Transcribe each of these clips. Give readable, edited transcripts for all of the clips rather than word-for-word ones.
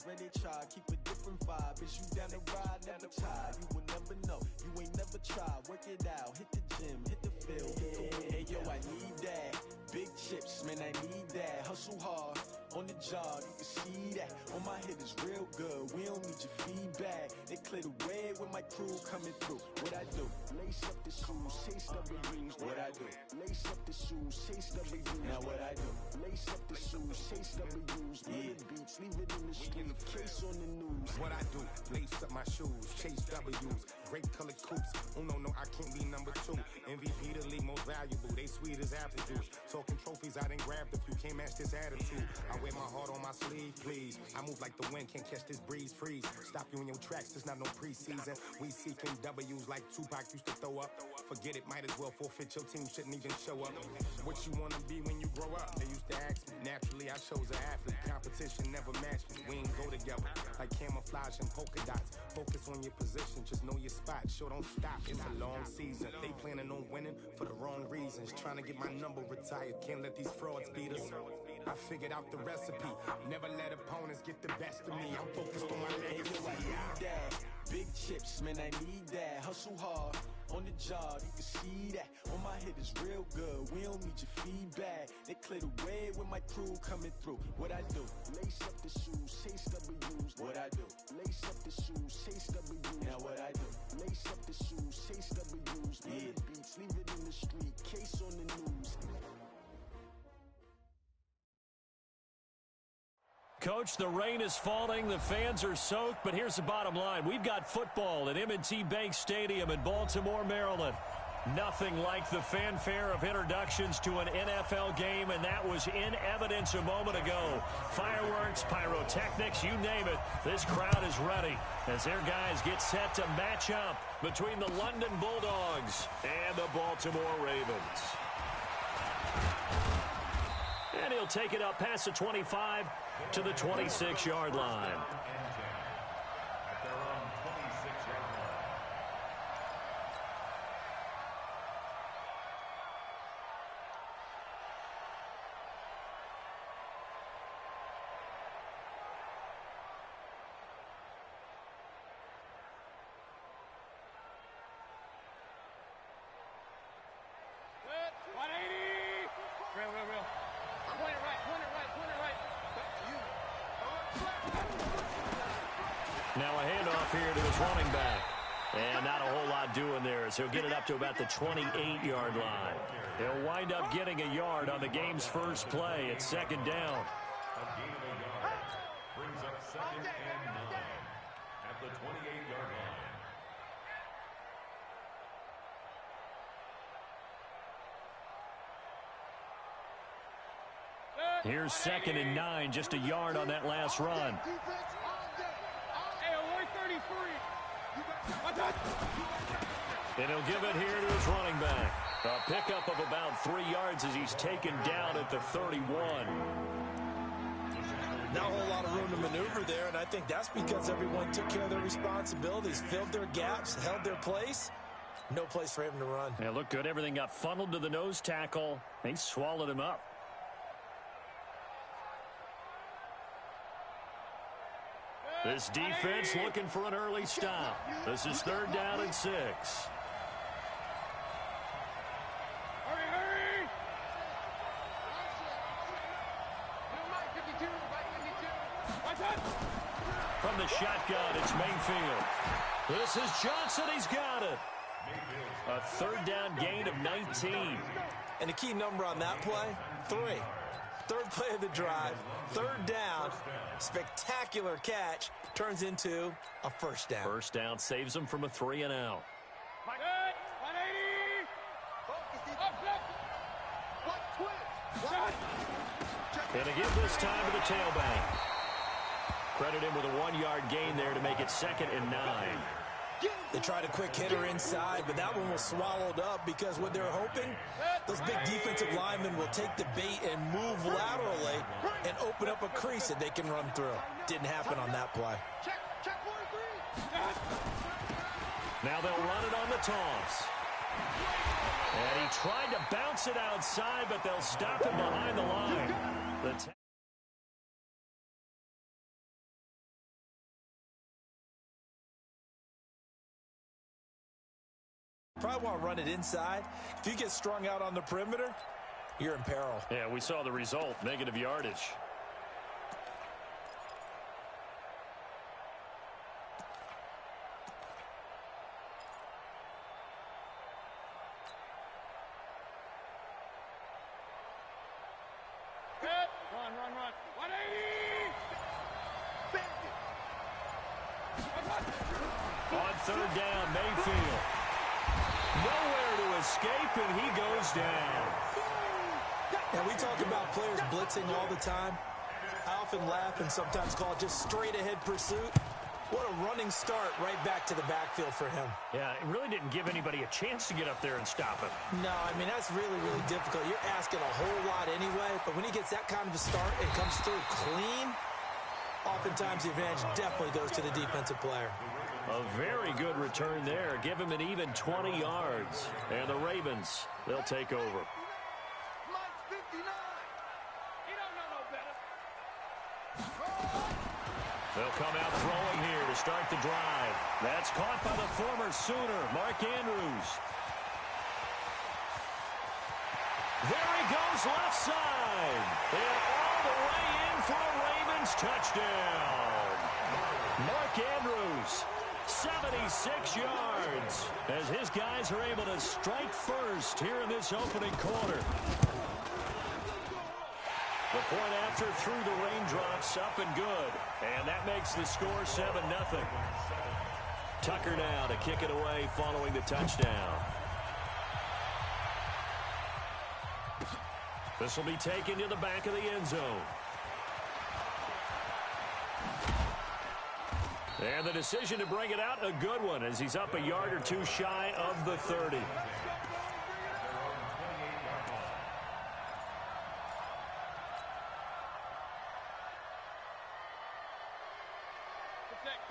where they try, keep a different vibe. Is you down the ride, never tired. You will never know, you ain't never tried. Work it out, hit the gym, hit the field, hit the wall. Hey yo, I need that. Big chips, man, I need that. Hustle hard, on the job, you can see that. On my head is real good, we don't need your feedback. They clear the way with my crew coming through. What I do? Lace up the shoes, chase W's. What I do? Lace up the shoes, chase W's. Now what I do? Lace up the shoes, chase W's. Yeah. Beats, leave it in the street, case on the news. What I do? Lace up my shoes, chase W's. Great colored coops. Oh no, I can't be number 2. MVP the league most valuable. They sweet as apple juice. Talking trophies, I done grabbed a few. Can't match this attitude. I wear my heart on my sleeve, please. I move like the wind, can't catch this breeze. Freeze. Stop you in your tracks. There's not no preseason. We seeking W's like Tupac used to throw up. Forget it, might as well forfeit. Your team shouldn't even show up. What you wanna be when you grow up? They used to ask me. Naturally, I chose an athlete. Competition never matched me. We ain't go together like camouflage and polka dots. Focus on your position, just know your spot. Sure, don't stop. It's a long season. They planning on winning for the wrong reasons. Trying to get my number retired. Can't let these frauds beat us. I figured out the recipe. Never let opponents get the best of me. I'm focused on my legacy. I need that. Big chips, man, I need that. Hustle hard, on the job, you can see that. On my head is real good, we don't need your feedback. They clear the way with my crew coming through. What I do? Lace up the shoes, chase W's. What I do? Lace up the shoes, chase W's. Now what I do? Lace up the shoes, chase W's. Yeah. Beats, leave it in the street, case on the news. Coach, the rain is falling, the fans are soaked, but here's the bottom line. We've got football at M&T Bank Stadium in Baltimore, Maryland. Nothing like the fanfare of introductions to an NFL game, and that was in evidence a moment ago. Fireworks, pyrotechnics, you name it. This crowd is ready as their guys get set to match up between the London Bulldogs and the Baltimore Ravens. And he'll take it up past the 25 to the 26-yard line. Now a handoff here to his running back. And not a whole lot doing there, so he'll get it up to about the 28-yard line. He'll wind up getting a yard on the game's first play. It's second down. Brings up 2nd and 9 at the 28-yard line. Here's 2nd and 9, just a yard on that last run. And he'll give it here to his running back. A pickup of about 3 yards as he's taken down at the 31. Not a whole lot of room to maneuver there, and I think that's because everyone took care of their responsibilities, filled their gaps, held their place. No place for him to run. Yeah, looked good. Everything got funneled to the nose tackle. They swallowed him up. This defense looking for an early stop. This is 3rd down and 6. Hurry! From the shotgun, it's Mayfield. This is Johnson. He's got it. A 3rd down gain of 19. And a key number on that play, 3. 3rd play of the drive, 3rd down, spectacular catch, turns into a 1st down. 1st down saves them from a 3 and out. 180! And again this time to the tailback. Credit him with a 1-yard gain there to make it 2nd and 9. They tried a quick hitter inside, but that one was swallowed up because what they're hoping, those big defensive linemen will take the bait and move laterally and open up a crease that they can run through. Didn't happen on that play. Now they'll run it on the toss. And he tried to bounce it outside, but they'll stop him behind the line. Probably want to run it inside. If you get strung out on the perimeter, you're in peril. Yeah, we saw the result, negative yardage. Run. 180! On third down, Mayfield. Nowhere to escape, and he goes down. And we talk about players blitzing all the time. I often laugh and sometimes call it just straight-ahead pursuit. What a running start right back to the backfield for him. Yeah, it really didn't give anybody a chance to get up there and stop him. No, I mean, that's really, really difficult. You're asking a whole lot anyway, but when he gets that kind of a start and comes through clean, oftentimes the advantage definitely goes to the defensive player. A very good return there. Give him an even 20 yards. And the Ravens, they'll take over. Mike's 59. He don't know no better. They'll come out throwing here to start the drive. That's caught by the former Sooner, Mark Andrews. There he goes, left side. And all the way in for a Ravens touchdown. Mark Andrews, 76 yards, as his guys are able to strike first here in this opening quarter. The point after through the raindrops, up and good. And that makes the score 7-0. Tucker now to kick it away following the touchdown. This will be taken to the back of the end zone. And the decision to bring it out, a good one, as he's up a yard or two shy of the 30.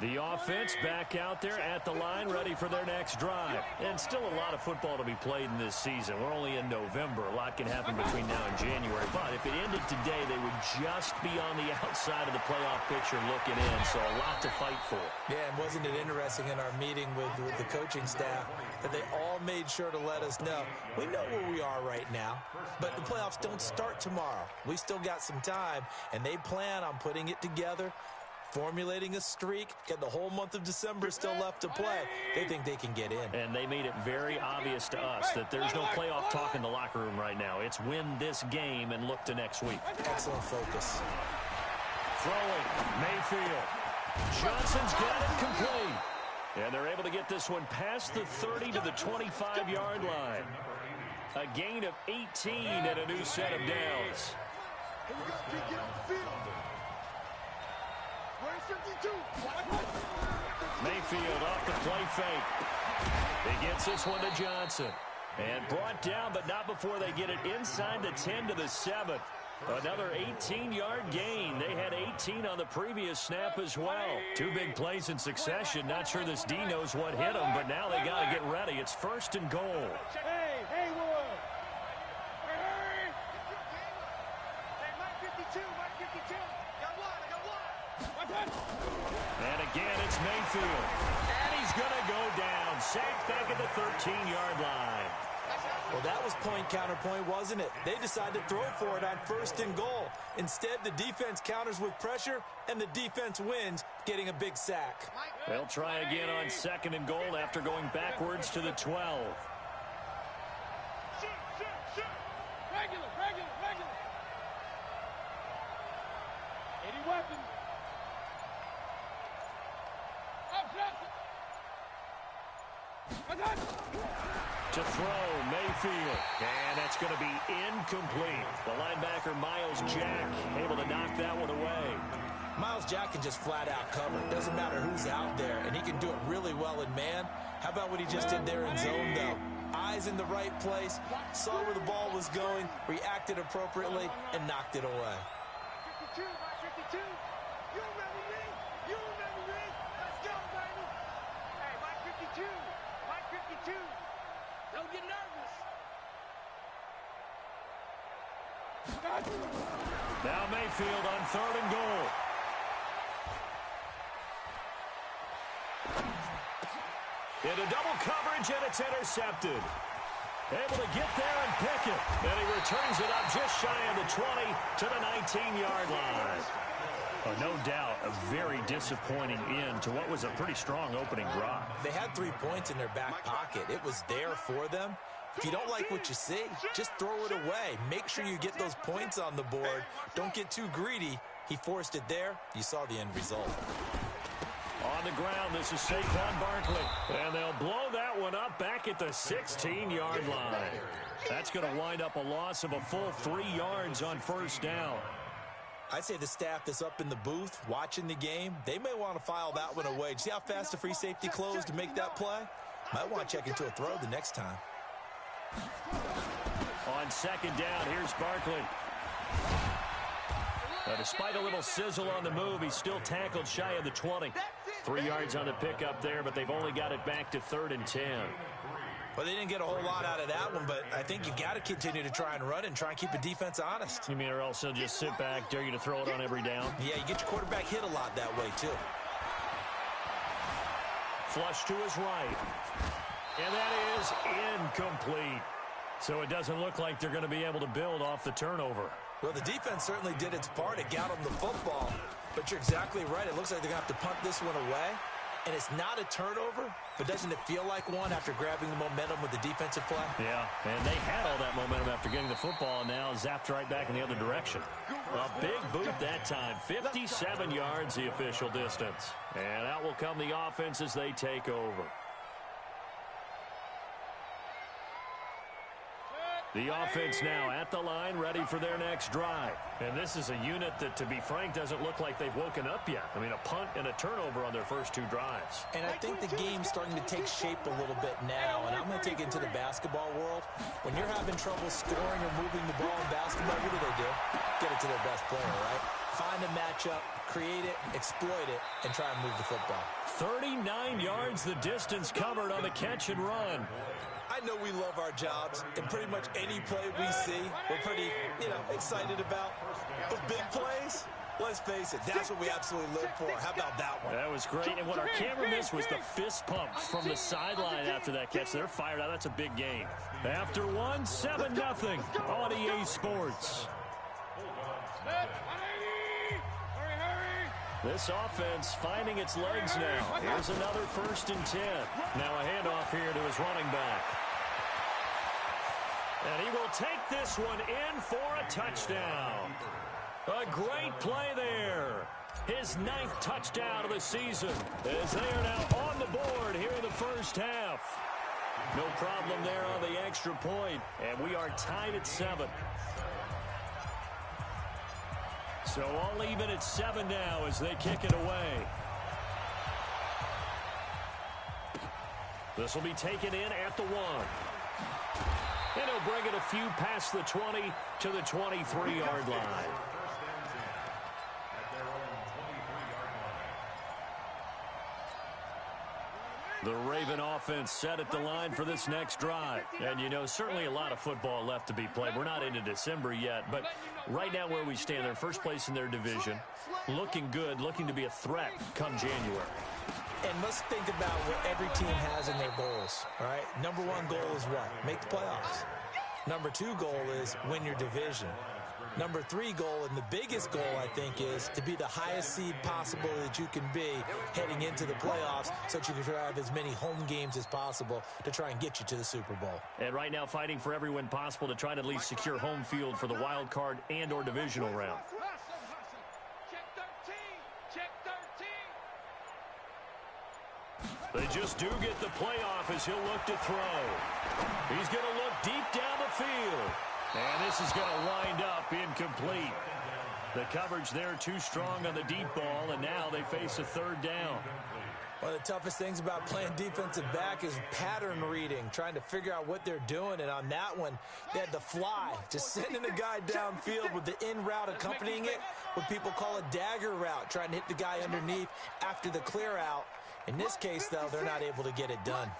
The offense back out there at the line, ready for their next drive. And still a lot of football to be played in this season. We're only in November. A lot can happen between now and January. But if it ended today, they would just be on the outside of the playoff picture looking in. So a lot to fight for. Yeah, and wasn't it interesting in our meeting with the coaching staff that they all made sure to let us know, we know where we are right now, but the playoffs don't start tomorrow. We still got some time, and they plan on putting it together, formulating a streak, get the whole month of December still left to play. They think they can get in. And they made it very obvious to us that there's no playoff talk in the locker room right now. It's win this game and look to next week. Excellent focus. Throwing, Mayfield. Johnson's got it complete. And they're able to get this one past the 30 to the 25-yard line. A gain of 18 and a new set of downs. Mayfield off the play fake. He gets this one to Johnson. And brought down, but not before they get it inside the 10 to the 7. Another 18-yard gain. They had 18 on the previous snap as well. Two big plays in succession. Not sure this D knows what hit them, but now they got to get ready. It's 1st and goal. Hey, Wood. Hey, Mike 52, Mike 52. Got one. And again, it's Mayfield. And he's going to go down. Sacked back at the 13-yard line. Well, that was point counterpoint, wasn't it? They decided to throw for it on 1st and goal. Instead, the defense counters with pressure, and the defense wins, getting a big sack. They'll try again on 2nd and goal after going backwards to the 12. Shoot. Regular. 80 weapons. To throw, Mayfield. And that's going to be incomplete. The linebacker, Miles Jack, able to knock that one away. Miles Jack can just flat out cover. Doesn't matter who's out there, and he can do it really well in man. How about what he just did there in zone, though? Eyes in the right place, saw where the ball was going, reacted appropriately, and knocked it away. 52, Mike 52. You remember me? Let's go, baby. Hey, Mike 52. Don't get nervous. Now Mayfield on 3rd and goal. Into double coverage, and it's intercepted. Able to get there and pick it. And he returns it up just shy of the 20 to the 19-yard line. Oh, no doubt a very disappointing end to what was a pretty strong opening drive. They had 3 points in their back pocket. It was there for them. If you don't like what you see, just throw it away. Make sure you get those points on the board. Don't get too greedy. He forced it there. You saw the end result. On the ground, this is Saquon Barkley. And they'll blow that one up back at the 16-yard line. That's going to wind up a loss of a full 3 yards on first down. I'd say the staff that's up in the booth watching the game, they may want to file that one away. See how fast the free safety closed to make that play? Might want to check into a throw the next time. On second down, here's Barkley. Now, despite a little sizzle on the move, he's still tackled shy of the 20. 3 yards on the pickup there, but they've only got it back to 3rd and 10. Well, they didn't get a whole lot out of that one, but I think you've got to continue to try and run and try and keep the defense honest. You mean or else they'll just sit back, dare you to throw it on every down? Yeah, you get your quarterback hit a lot that way, too. Flush to his right. And that is incomplete. So it doesn't look like they're going to be able to build off the turnover. Well, the defense certainly did its part. It got them the football. But you're exactly right. It looks like they're going to have to punt this one away. And it's not a turnover, but doesn't it feel like one after grabbing the momentum with the defensive play? Yeah, and they had all that momentum after getting the football, and now zapped right back in the other direction. A big boot that time, 57 yards the official distance. And out will come the offense as they take over. The offense now at the line, ready for their next drive. And this is a unit that, to be frank, doesn't look like they've woken up yet. I mean, a punt and a turnover on their first 2 drives. And I think the game's starting to take shape a little bit now, and I'm going to take it into the basketball world. When you're having trouble scoring or moving the ball in basketball, what do? Get it to their best player, right? Find a matchup, create it, exploit it, and try and move the football. 39 yards the distance covered on the catch and run. I know we love our jobs, and pretty much any play we see, we're pretty, excited about. But big plays, let's face it, that's what we absolutely live for. How about that one? That was great, and what our camera missed was the fist pumps from the sideline after that catch. They're fired out. That's a big game. After one, 7-0 on EA Sports. This offense finding its legs now. Here's another 1st and 10. Now a handoff here to his running back. And he will take this one in for a touchdown. A great play there. His 9th touchdown of the season as they are now on the board here in the first half. No problem there on the extra point, and we are tied at 7. So all even at 7 now as they kick it away. This will be taken in at the 1. And he'll bring it a few past the 20 to the 23-yard line. The Raven offense set at the line for this next drive. And, certainly a lot of football left to be played. We're not into December yet, but right now where we stand, they're in first place in their division. Looking good, looking to be a threat come January. And let's think about what every team has in their goals, all right? Number 1 goal is what? Make the playoffs. Number 2 goal is win your division. Number 3 goal, and the biggest goal, I think, is to be the highest seed possible that you can be heading into the playoffs so that you can have as many home games as possible to try and get you to the Super Bowl. And right now fighting for every win possible to try to at least secure home field for the wild card and or divisional round. They just do get the playoff as he'll look to throw. He's going to look deep down the field. And this is going to wind up incomplete. The coverage there too strong on the deep ball, and now they face a 3rd down. One of the toughest things about playing defensive back is pattern reading, trying to figure out what they're doing. And on that one, they had the fly, just sending a guy downfield with the in route accompanying it, what people call a dagger route, trying to hit the guy underneath after the clear out. In this case, though, they're not able to get it done.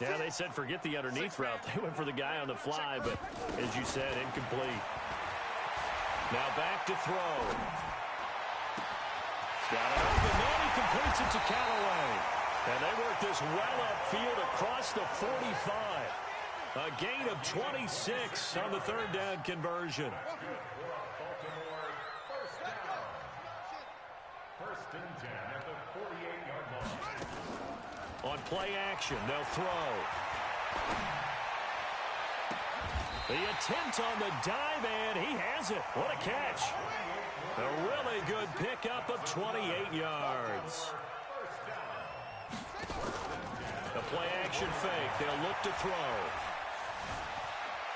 Yeah, they said forget the underneath route. They went for the guy on the fly, but as you said, incomplete. Now back to throw. He's got it open, and he completes it to Callaway. And they work this well upfield across the 45. A gain of 26 on the third down conversion. First and 10 at the 48-yard line. On play action, they'll throw. The attempt on the dive, and he has it. What a catch. A really good pickup of 28 yards. The play action fake. They'll look to throw.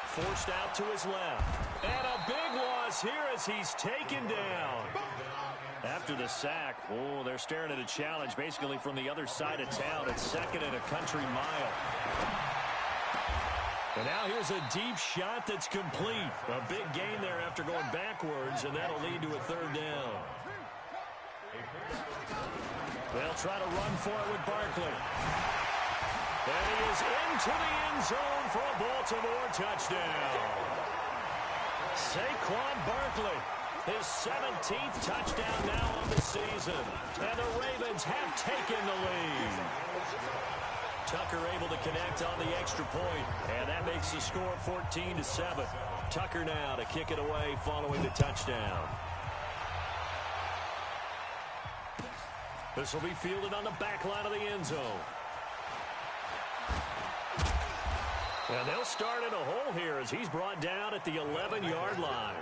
Forced out to his left. And a big loss here as he's taken down. After the sack, oh, they're staring at a challenge basically from the other side of town. It's second and a country mile. And now here's a deep shot that's complete. A big gain there after going backwards, and that'll lead to a third down. They'll try to run for it with Barkley. And he is into the end zone for a Baltimore touchdown. Saquon Barkley, his 17th touchdown now on the season. And the Ravens have taken the lead. Tucker able to connect on the extra point, and that makes the score 14-7. Tucker now to kick it away following the touchdown. This will be fielded on the back line of the end zone. And they'll start in a hole here as he's brought down at the 11-yard line.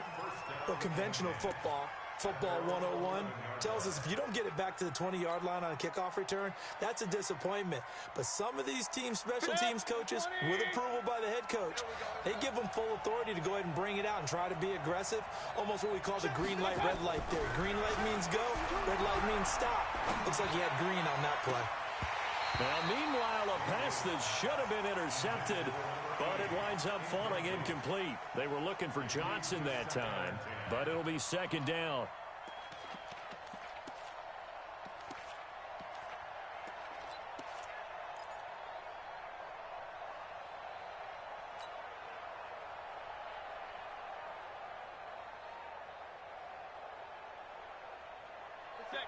Well, conventional football 101, tells us if you don't get it back to the 20-yard line on a kickoff return, that's a disappointment. But some of these special teams coaches, with approval by the head coach, they give them full authority to go ahead and bring it out and try to be aggressive. Almost what we call the green light, red light theory. Green light means go, red light means stop. Looks like he had green on that play. Now, meanwhile, a pass that should have been intercepted, but it winds up falling incomplete. They were looking for Johnson that time, but it'll be second down.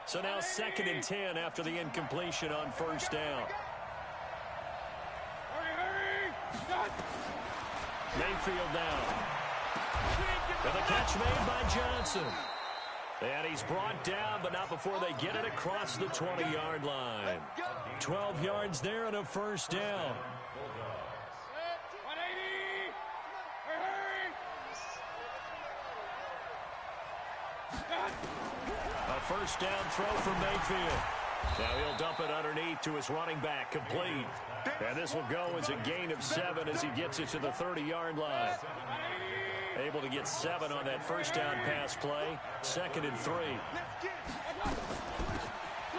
So now second and 10 after the incompletion on first down. Mayfield down. And the catch made by Johnson. And he's brought down, but not before they get it across the 20-yard line. 12 yards there and a first down. A first down throw from Mayfield. Now he'll dump it underneath to his running back, complete. And this will go as a gain of 7 as he gets it to the 30-yard line. Able to get 7 on that first down pass play. Second and 3.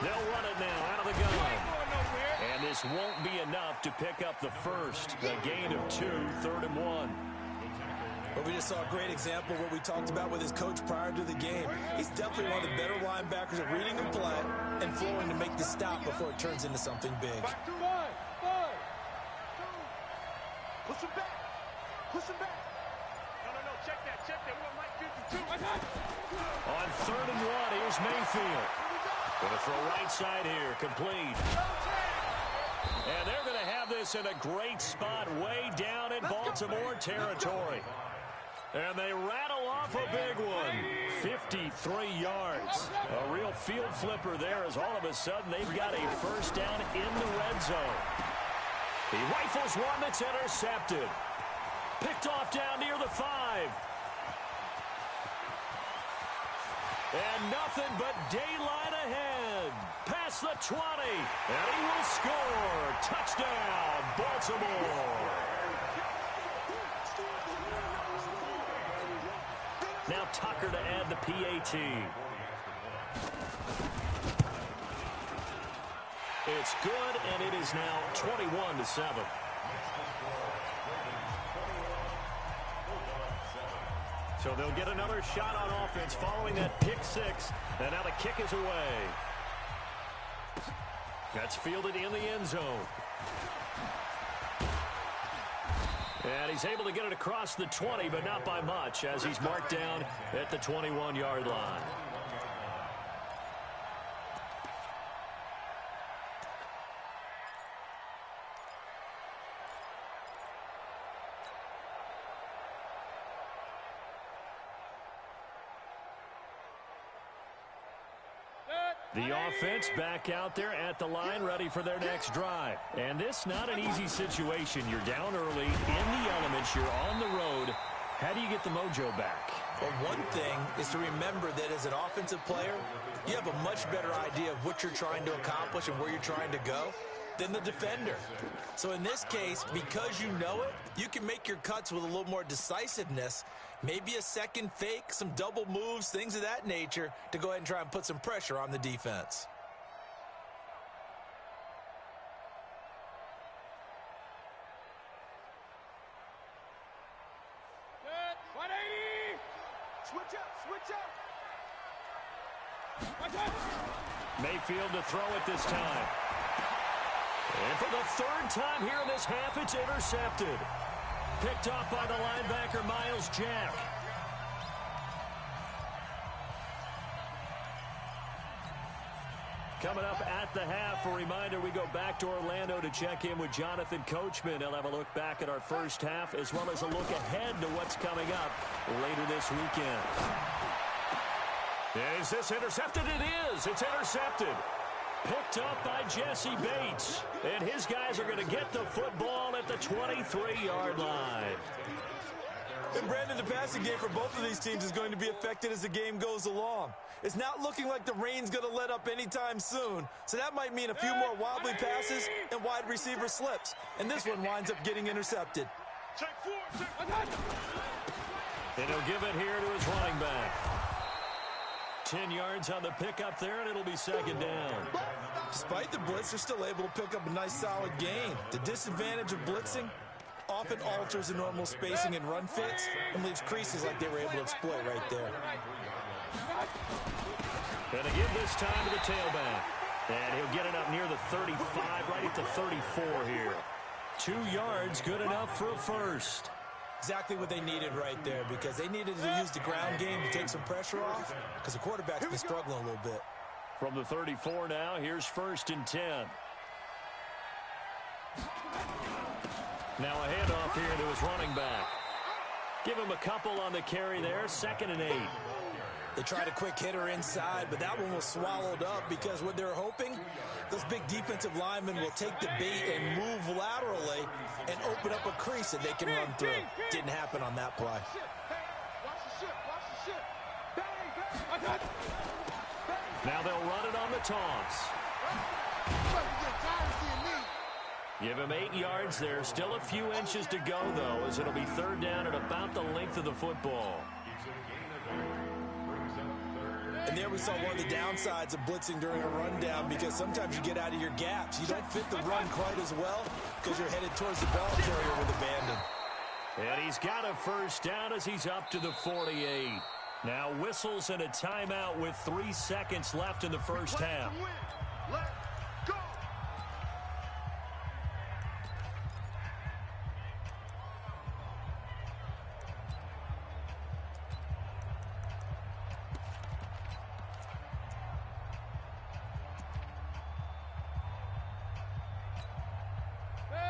They'll run it now out of the gun. And this won't be enough to pick up the first. A gain of 2, third and 1. But we just saw a great example of what we talked about with his coach prior to the game. He's definitely one of the better linebackers at reading the play and flowing to make the stop before it turns into something big. Push him back. Push him back. No, check that. We want Mike 52. On third and 1, here's Mayfield. Going to throw right side here, complete. And they're going to have this in a great spot way down in Baltimore territory. And they rattle off a big one. 53 yards. A real field flipper there as all of a sudden they've got a first down in the red zone. He rifles one that's intercepted. Picked off down near the 5. And nothing but daylight ahead. Past the 20. And he will score. Touchdown, Baltimore. Now Tucker to add the PAT. It's good, and it is now 21-7. So they'll get another shot on offense following that pick 6. And now the kick is away. That's fielded in the end zone. And he's able to get it across the 20, but not by much, as he's marked down at the 21-yard line. . The offense back out there at the line, ready for their next drive. And this not an easy situation. You're down early, in the elements, you're on the road. How do you get the mojo back? Well, one thing is to remember that as an offensive player, you have a much better idea of what you're trying to accomplish and where you're trying to go than the defender. So in this case, because you know it, you can make your cuts with a little more decisiveness, maybe a second fake, some double moves, things of that nature, to go ahead and try and put some pressure on the defense. Mayfield to throw it this time. And for the third time here in this half, it's intercepted. Picked off by the linebacker, Miles Jack. Coming up at the half, a reminder, we go back to Orlando to check in with Jonathan Coachman. He'll have a look back at our first half, as well as a look ahead to what's coming up later this weekend. Is this intercepted? It is. It's intercepted. Picked up by Jesse Bates. And his guys are going to get the football at the 23-yard line. And Brandon, the passing game for both of these teams is going to be affected as the game goes along. It's not looking like the rain's going to let up anytime soon. So that might mean a few more wobbly passes and wide receiver slips. And this one winds up getting intercepted. And he'll give it here to his running back. 10 yards on the pickup there, and it'll be second down. Despite the blitz, they're still able to pick up a nice solid gain. The disadvantage of blitzing often alters the normal spacing and run fits and leaves creases like they were able to exploit right there. Going to give this time to the tailback. And he'll get it up near the 35, right at the 34 here. 2 yards, good enough for a first. Exactly what they needed right there, because they needed to use the ground game to take some pressure off, because the quarterback's been struggling a little bit. From the 34 now, here's 1st and 10. Now a handoff here to his running back. Give him a couple on the carry there, 2nd and 8. They tried a quick hitter inside, but that one was swallowed up because what they're hoping, those big defensive linemen will take the bait and move laterally and open up a crease that they can run through. Didn't happen on that play. Now they'll run it on the toss. Give him 8 yards there. Still a few inches to go, though, as it'll be 3rd down at about the length of the football. And there we saw one of the downsides of blitzing during a rundown, because sometimes you get out of your gaps. You don't fit the run quite as well because you're headed towards the ball carrier with abandon. And he's got a 1st down as he's up to the 48. Now whistles and a timeout with 3 seconds left in the first half.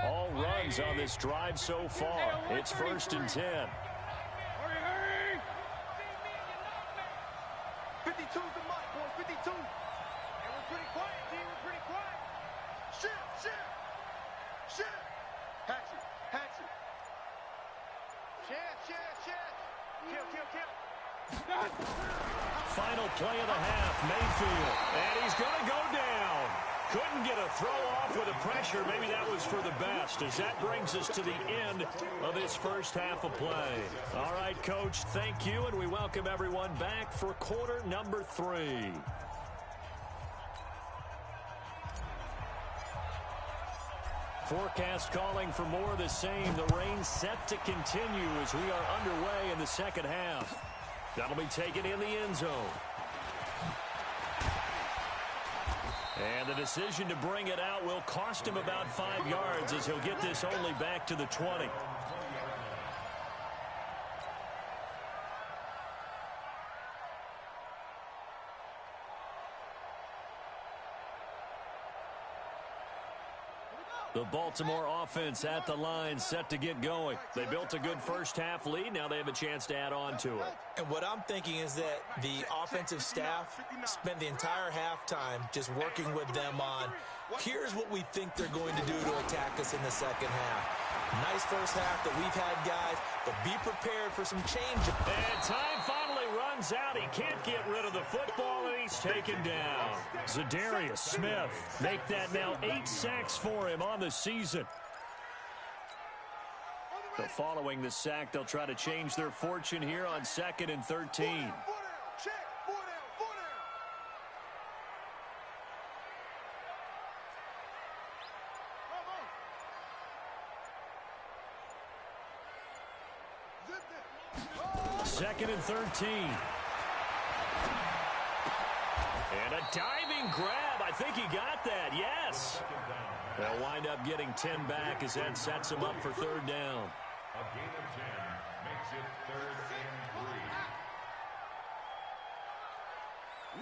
All runs on this drive so far. It's 1st and 10. Hurry! 52's the mark, boy. 52. And we're pretty quiet, team. We're pretty quiet. Shit. Hatchet. Kill. Final play of the half, Mayfield. And he's going to go down. Couldn't get a throw off with the pressure. Maybe that was for the best, as that brings us to the end of this first half of play. All right, Coach, thank you, and we welcome everyone back for quarter number 3. Forecast calling for more of the same. The rain set to continue as we are underway in the second half. That'll be taken in the end zone. And the decision to bring it out will cost him about 5 yards, as he'll get this only back to the 20. The Baltimore offense at the line, set to get going. They built a good first-half lead. Now they have a chance to add on to it. And what I'm thinking is that the offensive staff spent the entire halftime just working with them on, here's what we think they're going to do to attack us in the second half. Nice first half that we've had, guys, but be prepared for some change. And time finally runs out. He can't get rid of the football, and he's taken down. Zadarius Smith make that now 8 sacks for him on the season. So following the sack, they'll try to change their fortune here on 2nd and 13. Second and 13. And a diving grab. I think he got that. Yes. They'll wind up getting 10 back as Ed sets him up for 3rd down. A gain of 10 makes it 3rd and 3.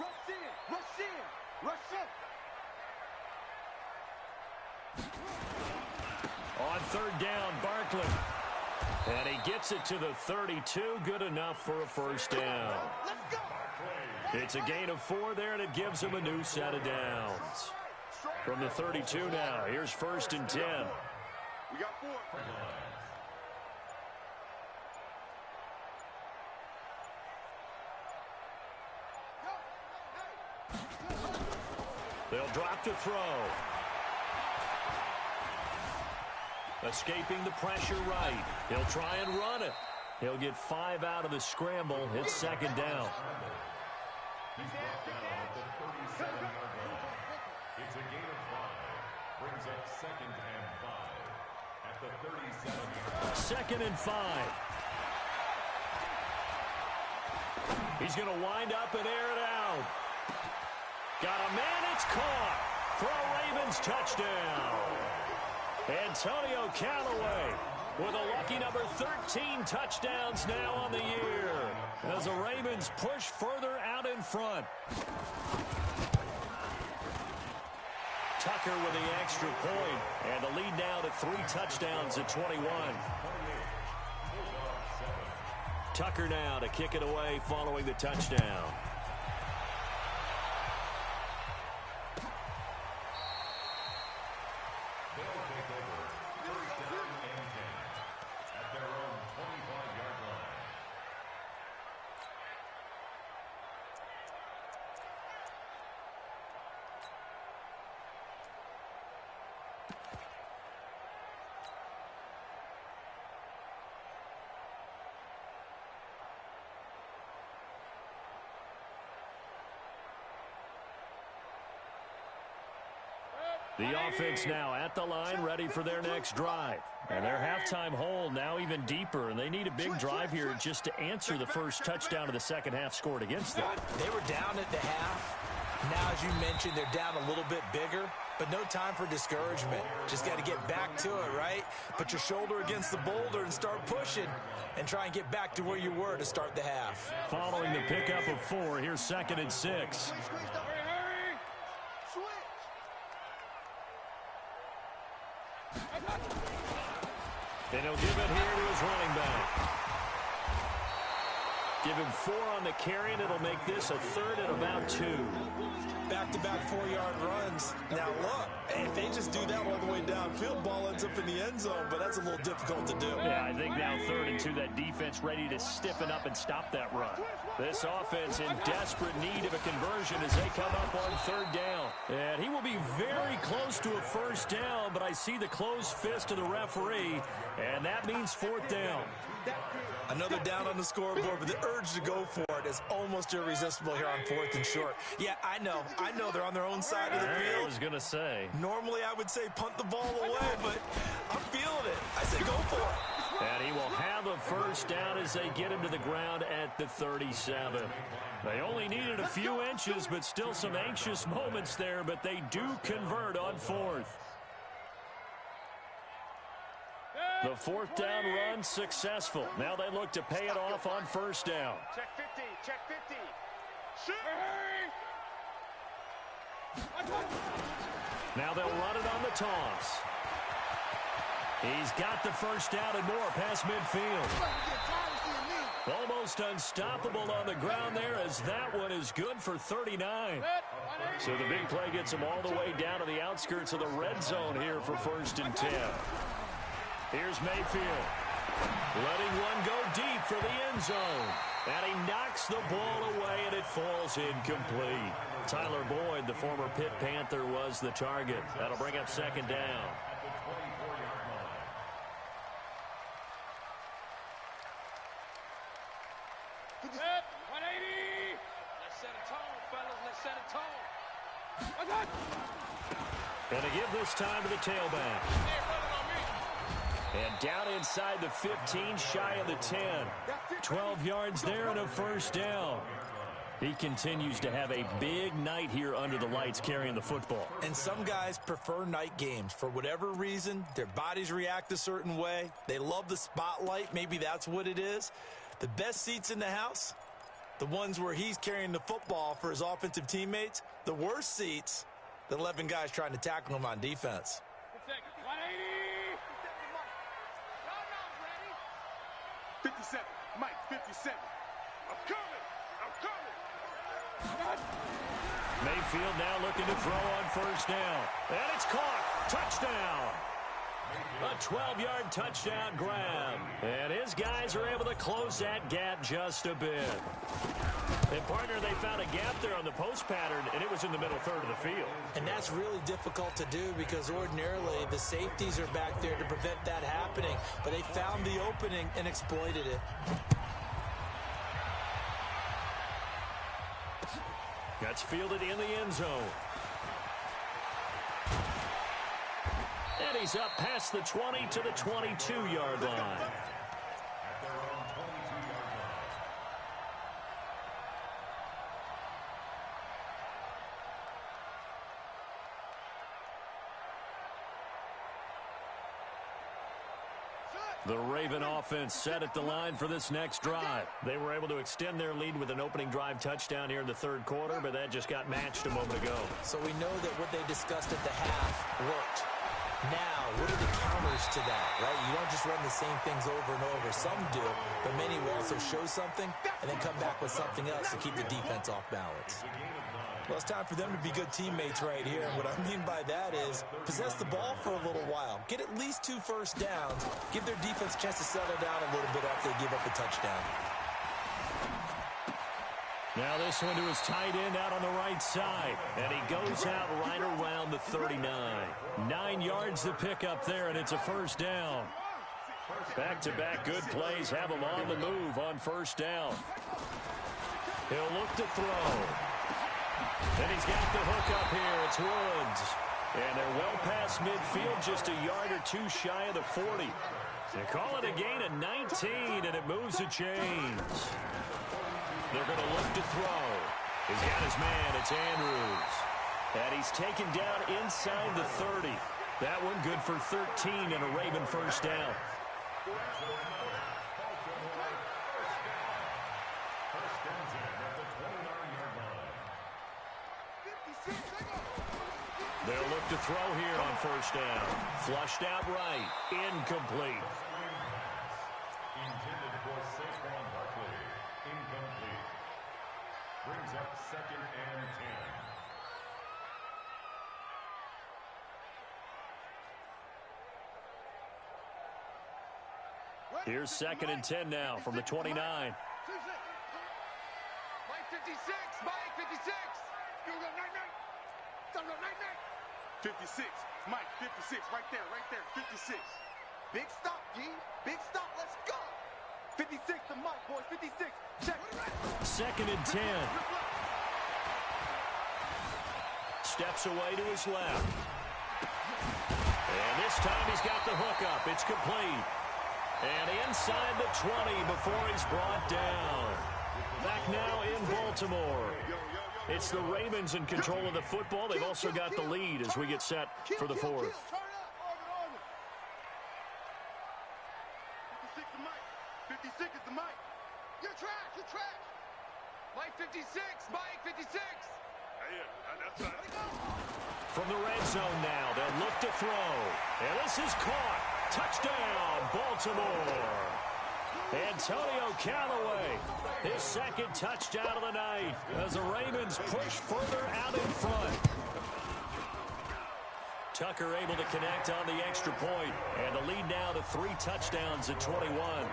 Rush in, rush in, rush in. On 3rd down, Barkley. And he gets it to the 32. Good enough for a first down. It's a gain of 4 there, and it gives him a new set of downs. From the 32 now, here's 1st and 10. We got 4. They'll drop to throw. Escaping the pressure right. He'll try and run it. He'll get 5 out of the scramble. It's 2nd down. He's brought down at the 37-yard line. It's a gain of 5. Brings up 2nd and 5 at the 37-yard line. 2nd and 5. He's going to wind up and air it out. Got a man, it's caught for a Ravens touchdown. Antonio Callaway with a lucky number 13 touchdowns now on the year as the Ravens push further out in front. Tucker with the extra point, and the lead now to 3 touchdowns at 21. Tucker now to kick it away following the touchdown. The offense now at the line, ready for their next drive. And their halftime hole now even deeper, and they need a big drive here just to answer the first touchdown of the second half scored against them. They were down at the half. Now, as you mentioned, they're down a little bit bigger, but no time for discouragement. Just got to get back to it, right? Put your shoulder against the boulder and start pushing and try and get back to where you were to start the half. Following the pickup of 4, here's 2nd and 6. And he'll give it here to his running back. Give him 4 on the carry, and it'll make this a 3rd and about 2. Back-to-back 4-yard runs. Now, look, if they just do that all the way downfield, ball ends up in the end zone, but that's a little difficult to do. Yeah, I think now 3rd and 2, that defense ready to stiffen up and stop that run. This offense in desperate need of a conversion as they come up on 3rd down. And he will be very close to a first down, but I see the closed fist of the referee, and that means 4th down. Another down on the scoreboard, but the urge to go for it is almost irresistible here on 4th and short. Yeah, I know they're on their own side of the field. I was going to say. Normally, I would say punt the ball away, but I'm feeling it. I say go for it. And he will have a first down as they get him to the ground at the 37. They only needed a few inches, but still some anxious moments there, but they do convert on 4th. The 4th down run successful. Now they look to pay it off on 1st down. Check 50, check 50. Shoot! Now they'll run it on the toss. He's got the first down and more past midfield. Almost unstoppable on the ground there, as that one is good for 39. So the big play gets him all the way down to the outskirts of the red zone here for 1st and 10. Here's Mayfield, letting one go deep for the end zone. And he knocks the ball away, and it falls incomplete. Tyler Boyd, the former Pitt Panther, was the target. That'll bring up 2nd down. Set, 180. Let's set a tone, fellas. Let's set a tone. And to give this time to the tailback. And down inside the 15, shy of the 10. 12 yards there and a first down. He continues to have a big night here under the lights carrying the football. And some guys prefer night games. For whatever reason, their bodies react a certain way. They love the spotlight. Maybe that's what it is. The best seats in the house, the ones where he's carrying the football for his offensive teammates. The worst seats, the 11 guys trying to tackle him on defense. 180. 57. Mike, 57. I'm coming. Mayfield now looking to throw on first down. And it's caught. Touchdown. A 12-yard touchdown grab. And his guys are able to close that gap just a bit. And, partner, they found a gap there on the post pattern, and it was in the middle third of the field. And that's really difficult to do because ordinarily the safeties are back there to prevent that happening. But they found the opening and exploited it. That's fielded in the end zone. And he's up past the 20 to the 22-yard line. The Raven offense set at the line for this next drive. They were able to extend their lead with an opening drive touchdown here in the 3rd quarter, but that just got matched a moment ago. So we know that what they discussed at the half worked. Now, what are the counters to that, right? You don't just run the same things over and over. Some do, but many will also show something and then come back with something else to keep the defense off balance. Well, it's time for them to be good teammates right here. And what I mean by that is possess the ball for a little while. Get at least 2 first downs. Give their defense a chance to settle down a little bit after they give up a touchdown. Now this one to his tight end out on the right side. And he goes out right around the 39. 9 yards to pick up there, and it's a first down. Back-to-back good plays have him on the move on first down. He'll look to throw. And he's got the hook up here. It's Woods. And they're well past midfield, just a yard or 2 shy of the 40. They call it a gain of 19, and it moves the chains. They're going to look to throw. He's got his man. It's Andrews. And he's taken down inside the 30. That one good for 13 and a Raven first down. They'll look to throw here on first down. Flushed out right. Incomplete. Intended for Saquon Barkley. Incomplete. Brings up 2nd and 10. Here's 2nd and 10 now from the 29. Mike 56. Mike 56. You go night. 56. Mike 56. Right there. 56. Big stop, G. Big stop. Let's go. 56 to Mike, boys. 56. Check. 2nd and 10. Steps away to his left. And this time he's got the hook up. It's complete. And inside the 20 before he's brought down. Back now in Baltimore. It's the Ravens in control of the football. They've also got the lead as we get set for the 4th. 56 to Mike. 56 is the Mike. You're trash. Mike 56. Mike 56. That's right. From the red zone now, they'll look to throw. And this is caught. Touchdown, Baltimore. Antonio Callaway, his second touchdown of the night as the Ravens push further out in front. Tucker able to connect on the extra point, and the lead now to 3 touchdowns at 21.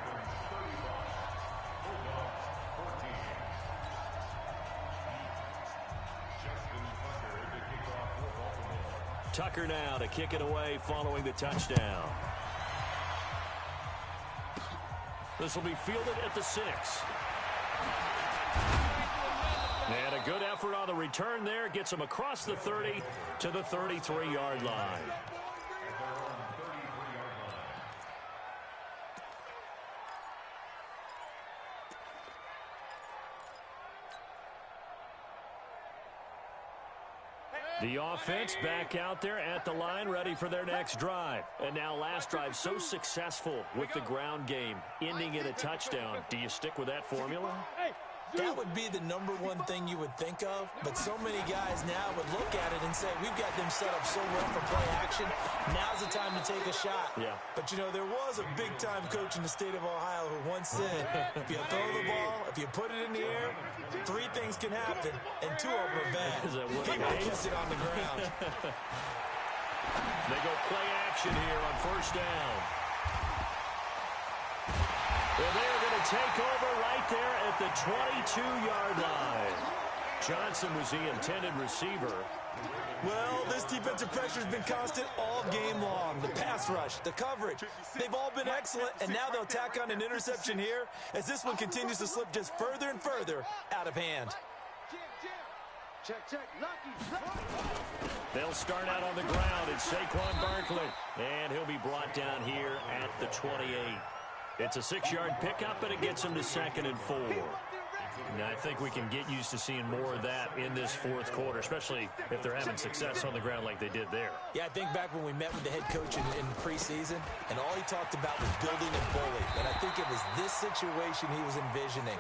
Tucker now to kick it away following the touchdown. This will be fielded at the 6. And a good effort on the return there. Gets him across the 30 to the 33-yard line. The offense back out there at the line, ready for their next drive. And now last drive so successful with the ground game, ending in a touchdown. Do you stick with that formula? That would be the number one thing you would think of, but so many guys now would look at it and say, we've got them set up so well for play action. Now's the time to take a shot. Yeah. But, you know, there was a big-time coach in the state of Ohio who once said, if you throw the ball, if you put it in the air, 3 things can happen, and 2 of them are bad. People kiss it on the ground. They go play action here on first down. Well, they're going to take over right there at the 22-yard line. Johnson was the intended receiver. Well, this defensive pressure has been constant all game long. The pass rush, the coverage, they've all been excellent, and now they'll tack on an interception here as this one continues to slip just further and further out of hand. They'll start out on the ground. It's Saquon Barkley, and he'll be brought down here at the 28. It's a 6-yard pickup, and it gets him to 2nd and 4. And I think we can get used to seeing more of that in this fourth quarter, especially if they're having success on the ground like they did there. Yeah, I think back when we met with the head coach in preseason, and all he talked about was building a bully. And I think it was this situation he was envisioning.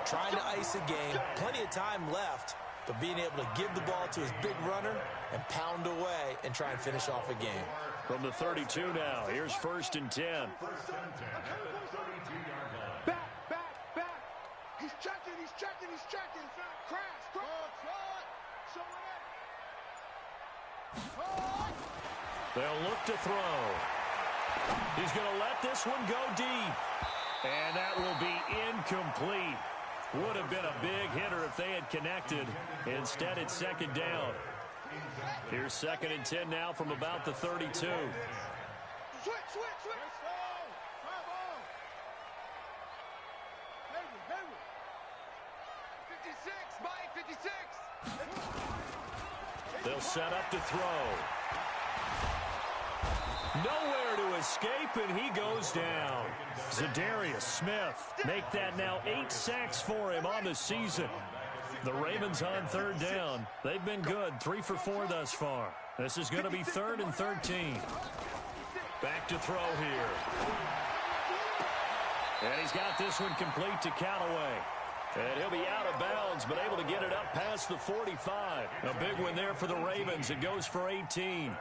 Trying to ice a game, plenty of time left, but being able to give the ball to his big runner and pound away and try and finish off a game. From the 32 now, here's 1st and 10. Back. He's checking. Crash. They'll look to throw. He's going to let this one go deep. And that will be incomplete. Would have been a big hitter if they had connected. Instead, it's 2nd down. Here's 2nd and 10 now from about the 32. Switch. 56, Mike, 56. They'll set up to throw. Nowhere to escape, and he goes down. Za'Darius Smith make that now 8 sacks for him on the season. The Ravens on 3rd down. They've been good, 3 for 4 thus far. This is going to be 3rd and 13. Back to throw here. And he's got this one complete to Callaway. And he'll be out of bounds, but able to get it up past the 45. A big one there for the Ravens. It goes for 18.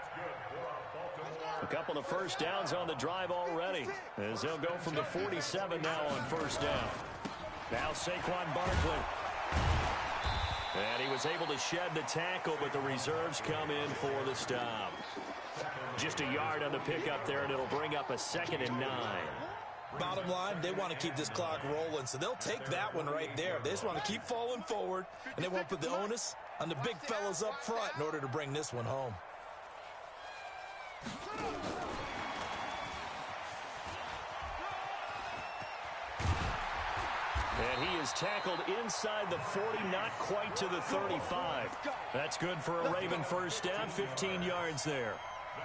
A couple of first downs on the drive already, as they'll go from the 47 now on first down. Now Saquon Barkley. And he was able to shed the tackle, but the reserves come in for the stop. Just a yard on the pickup there, and it'll bring up a 2nd and 9. Bottom line, they want to keep this clock rolling, so they'll take that one right there. They just want to keep falling forward, and they won't put the onus on the big fellas up front in order to bring this one home. And he is tackled inside the 40, not quite to the 35. That's good for a Raven first down, 15 yards there.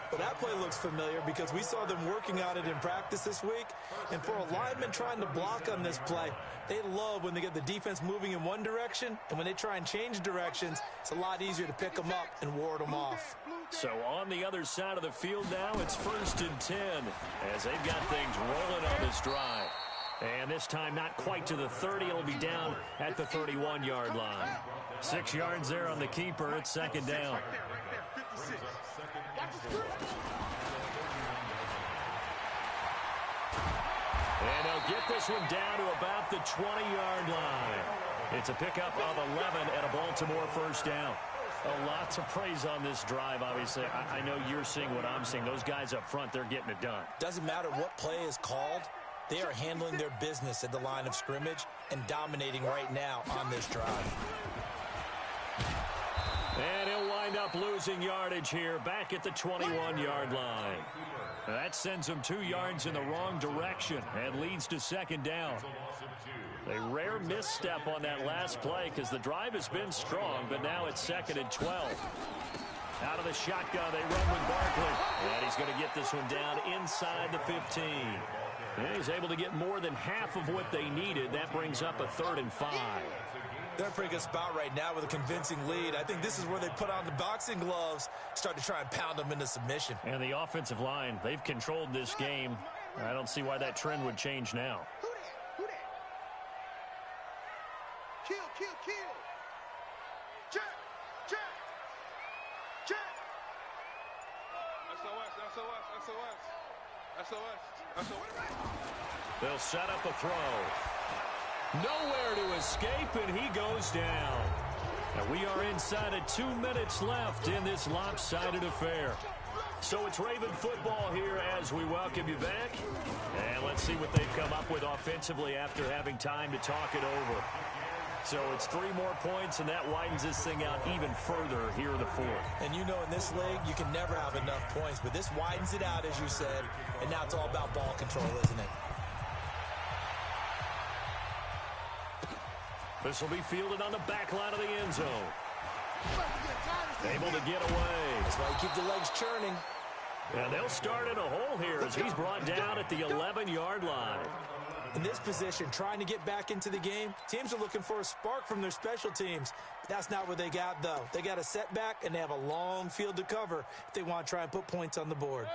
Well, that play looks familiar because we saw them working on it in practice this week. And for a lineman trying to block on this play, they love when they get the defense moving in one direction. And when they try and change directions, it's a lot easier to pick them up and ward them off. So on the other side of the field now, it's 1st and 10 as they've got things rolling on this drive. And this time not quite to the 30. It'll be down at the 31-yard line. 6 yards there on the keeper. It's 2nd down. And they'll get this one down to about the 20-yard line. It's a pickup of 11 and a Baltimore first down. A lot to praise on this drive, obviously. I know you're seeing what I'm seeing. Those guys up front, they're getting it done. Doesn't matter what play is called. They are handling their business at the line of scrimmage and dominating right now on this drive. And he'll wind up losing yardage here back at the 21-yard line. That sends him 2 yards in the wrong direction and leads to second down. A rare misstep on that last play because the drive has been strong, but now it's 2nd and 12. Out of the shotgun, they run with Barkley. And he's going to get this one down inside the 15. And he's able to get more than half of what they needed. That brings up a 3rd and 5. They're in a pretty good spot right now with a convincing lead. I think this is where they put on the boxing gloves, start to try and pound them into submission. And the offensive line, they've controlled this game. I don't see why that trend would change now. Who that? Kill. Check. SOS. They'll set up a throw. Nowhere to escape, and he goes down. And we are inside of 2 minutes left in this lopsided affair. So it's Raven football here as we welcome you back. And let's see what they've come up with offensively after having time to talk it over. So it's 3 more points, and that widens this thing out even further here in the 4th. And you know in this league, you can never have enough points, but this widens it out, as you said, and now it's all about ball control, isn't it? This will be fielded on the back line of the end zone. Able to get away. That's why you keep the legs churning. And they'll start in a hole here as he's brought down at the 11-yard line. In this position, trying to get back into the game, teams are looking for a spark from their special teams. That's not what they got, though. They got a setback, and they have a long field to cover if they want to try and put points on the board.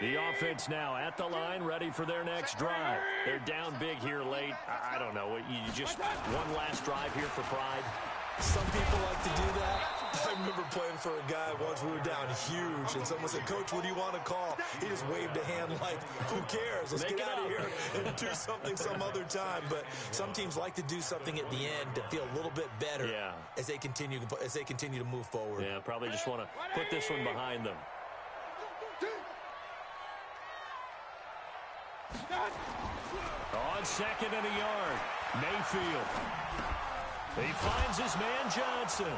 The offense now at the line, ready for their next drive. They're down big here late. I don't know. You just one last drive here for pride. Some people like to do that. I remember playing for a guy once. We were down huge, and someone said, "Coach, what do you want to call?" He just waved a hand like, "Who cares? Let's get out of here and do something some other time." But some teams like to do something at the end to feel a little bit better as they continue to move forward. Yeah, probably just want to put this one behind them. On 2nd and a yard, Mayfield. He finds his man Johnson.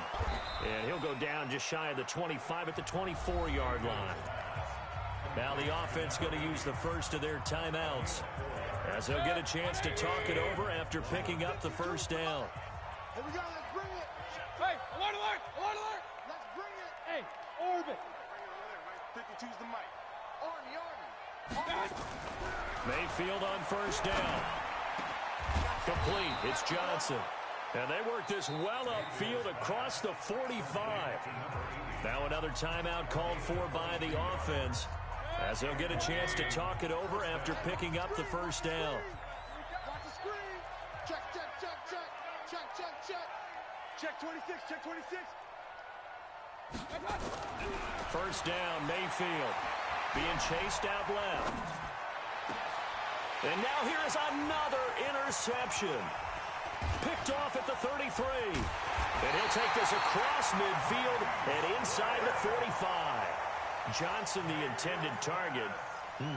And he'll go down just shy of the 25 at the 24-yard line. Now the offense going to use the first of their timeouts as they'll get a chance to talk it over after picking up the first down. Here we go, let's bring it. Hey, alert. Let's bring it. Hey, orbit. 52's the mic. Army. Mayfield on first down. Complete. It's Johnson. And they work this well upfield across the 45. Now another timeout called for by the offense as they'll get a chance to talk it over after picking up the first down. Watch the screen. Check. Check 26. First down, Mayfield being chased out left. And now here is another interception. Picked off at the 33. And he'll take this across midfield and inside the 45. Johnson, the intended target.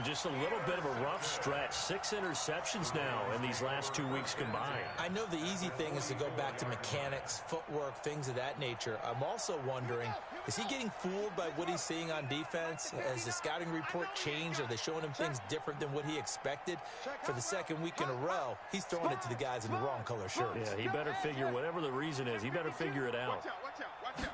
Just a little bit of a rough stretch. 6 interceptions now in these last 2 weeks combined. I know the easy thing is to go back to mechanics, footwork, things of that nature. I'm also wondering, is he getting fooled by what he's seeing on defense? Has the scouting report changed? Are they showing him things different than what he expected? For the 2nd week in a row, he's throwing it to the guys in the wrong color shirts. Yeah, he better figure, whatever the reason is, he better figure it out. Watch out.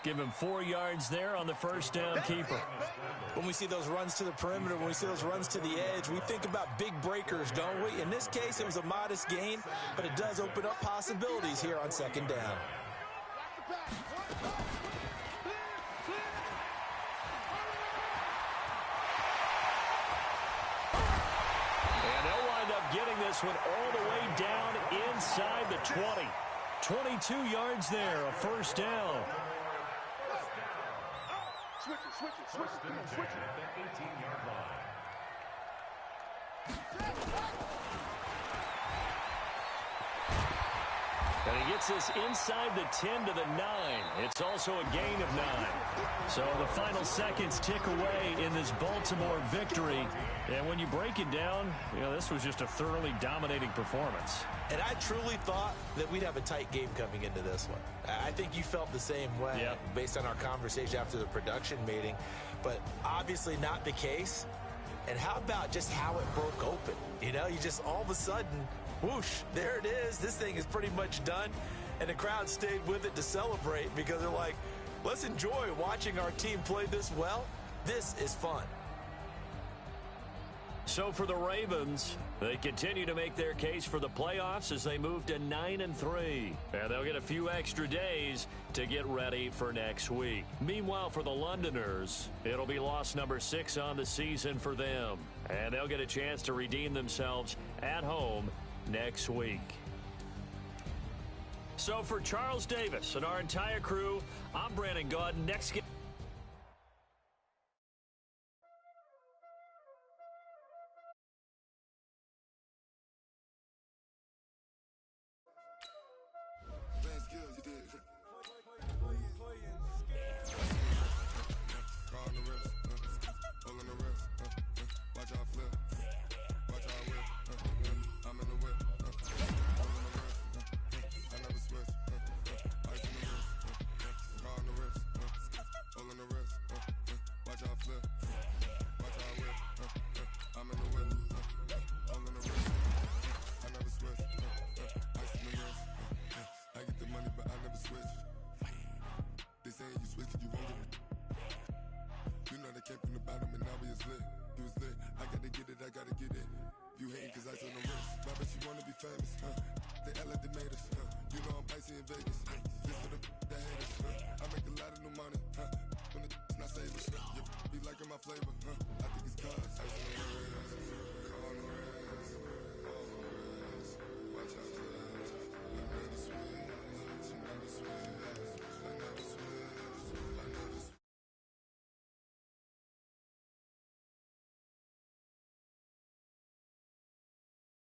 Give him 4 yards there on the first down keeper. When we see those runs to the perimeter, when we see those runs to the edge, we think about big breakers, don't we? In this case, it was a modest gain, but it does open up possibilities here on 2nd down. And they'll wind up getting this one all the way down inside the 20. 22 yards there, a first down. First and 10 at the 18-yard line. And he gets this inside the 10 to the 9. It's also a gain of 9. So the final seconds tick away in this Baltimore victory. And when you break it down, this was just a thoroughly dominating performance. And I truly thought that we'd have a tight game coming into this one. I think you felt the same way based on our conversation after the production meeting. But obviously not the case. And how about just how it broke open? You just all of a sudden, whoosh, there it is. This thing is pretty much done. And the crowd stayed with it to celebrate because they're like, let's enjoy watching our team play this well. This is fun. So for the Ravens, they continue to make their case for the playoffs as they move to 9-3. And they'll get a few extra days to get ready for next week. Meanwhile, for the Londoners, it'll be loss number 6 on the season for them. And they'll get a chance to redeem themselves at home next week. So for Charles Davis and our entire crew, I'm Brandon Gaudin. Next game. Flavor, I think it's cause